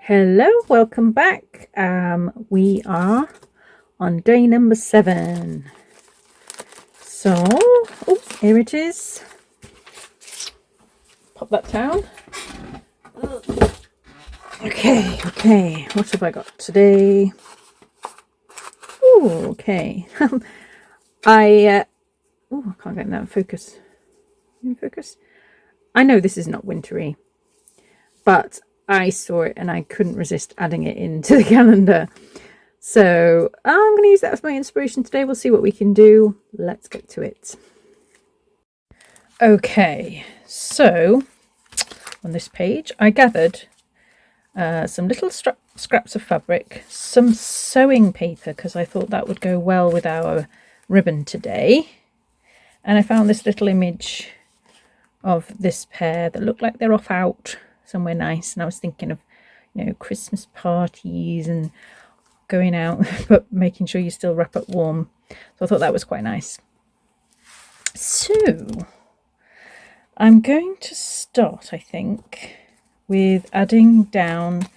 Hello, welcome back. We are on day number 7. So, here it is. Pop that down. Okay. What have I got today? Okay. I can't get that in focus. In focus? I know this is not wintry, but I saw it and I couldn't resist adding it into the calendar. So I'm going to use that as my inspiration today. We'll see what we can do. Let's get to it. Okay, so on this page I gathered some little scraps of fabric, some sewing paper because I thought that would go well with our ribbon today, and I found this little image of this pair that looked like they're off out somewhere nice, and I was thinking of, you know, Christmas parties and going out but making sure you still wrap up warm. So I thought that was quite nice. So I'm going to start, I think, with adding down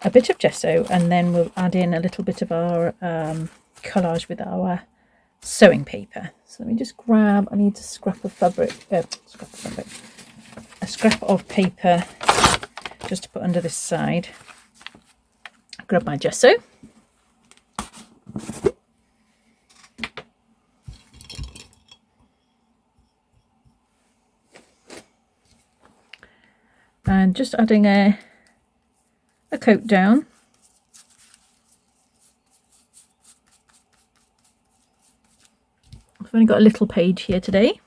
a bit of gesso, and then we'll add in a little bit of our collage with our sewing paper. So let me just grab, I need a scrap of fabric, a scrap of paper just to put under this side. Grab my gesso. And just adding a coat down. I've only got a little page here today.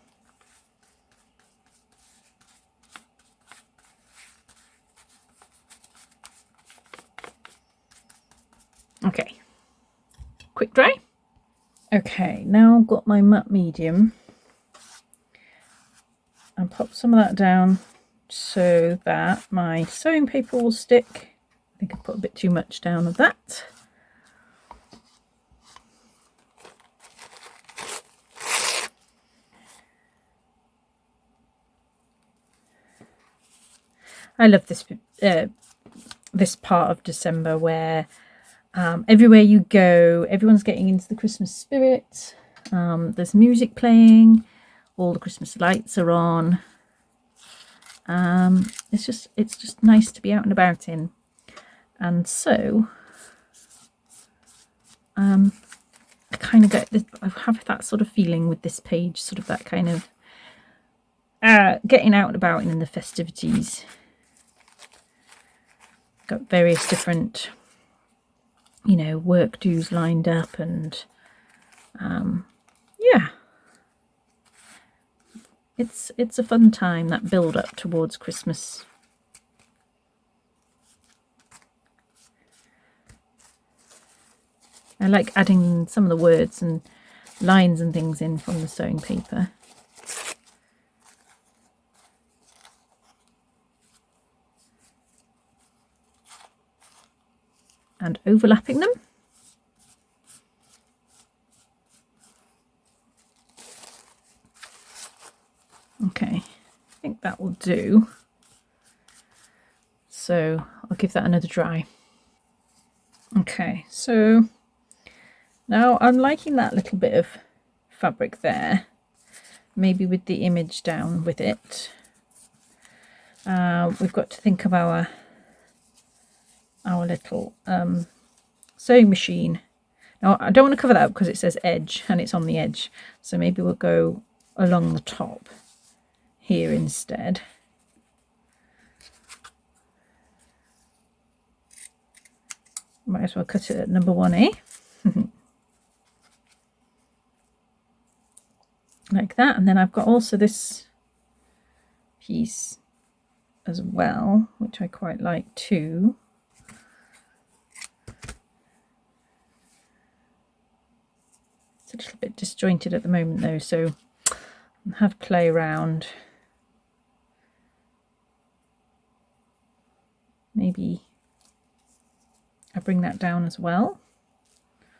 Okay, quick dry. Okay, now I've got my matte medium and pop some of that down so that my sewing paper will stick. I think I put a bit too much down of that. I love this part of December where everywhere you go, everyone's getting into the Christmas spirit. There's music playing, all the Christmas lights are on. It's just nice to be out and about in, and so I kind of get this, I have that sort of feeling with this page, sort of that kind of getting out and about in the festivities. Got various different, you know, work dues lined up, and yeah, it's a fun time, that build up towards Christmas. I like adding some of the words and lines and things in from the sewing paper. And overlapping them. Okay, I think that will do. So I'll give that another dry. Okay, so now I'm liking that little bit of fabric there, maybe with the image down with it. We've got to think of our little sewing machine. Now I don't want to cover that up because it says edge and it's on the edge, so maybe we'll go along the top here instead. Might as well cut it at number 1A. Like that, and then I've got also this piece as well, which I quite like too. It's a little bit disjointed at the moment though, so I'll have to play around. Maybe I bring that down as well.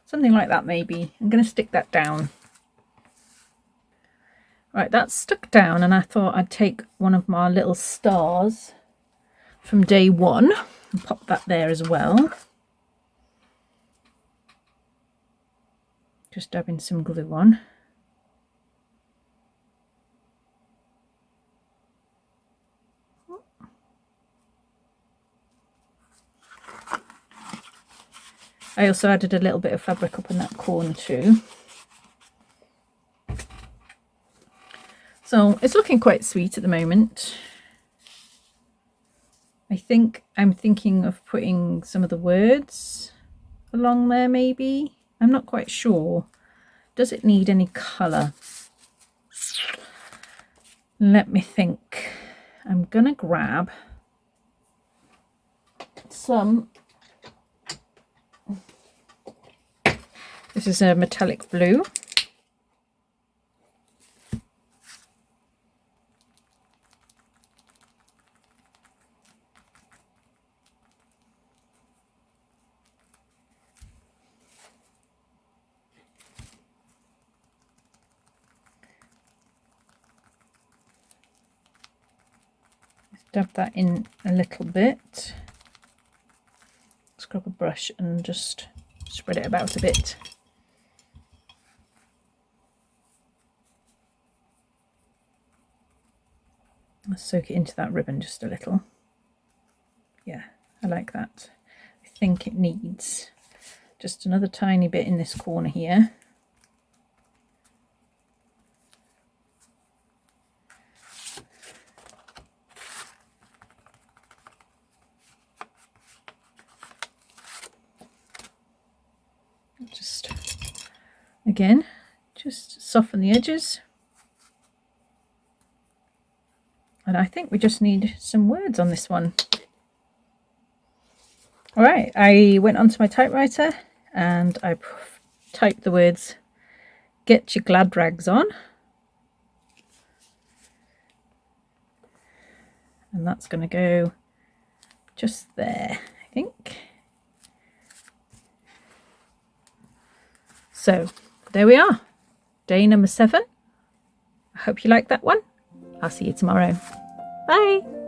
Something like that maybe. I'm going to stick that down. Right, that's stuck down, and I thought I'd take one of my little stars from day one and pop that there as well. Just dabbing some glue on. I also added a little bit of fabric up in that corner too. So it's looking quite sweet at the moment. I think I'm thinking of putting some of the words along there maybe. I'm not quite sure. Does it need any colour? Let me think. I'm gonna grab some. This is a metallic blue. Dab that in a little bit. Let's grab a brush and just spread it about a bit. Let's soak it into that ribbon just a little. Yeah, I like that. I think it needs just another tiny bit in this corner here. Just, again, just soften the edges. And I think we just need some words on this one. All right, I went onto my typewriter and I typed the words, "Get your glad rags on." And that's going to go just there, I think. So there we are, day number 7. I hope you like that one. I'll see you tomorrow. Bye.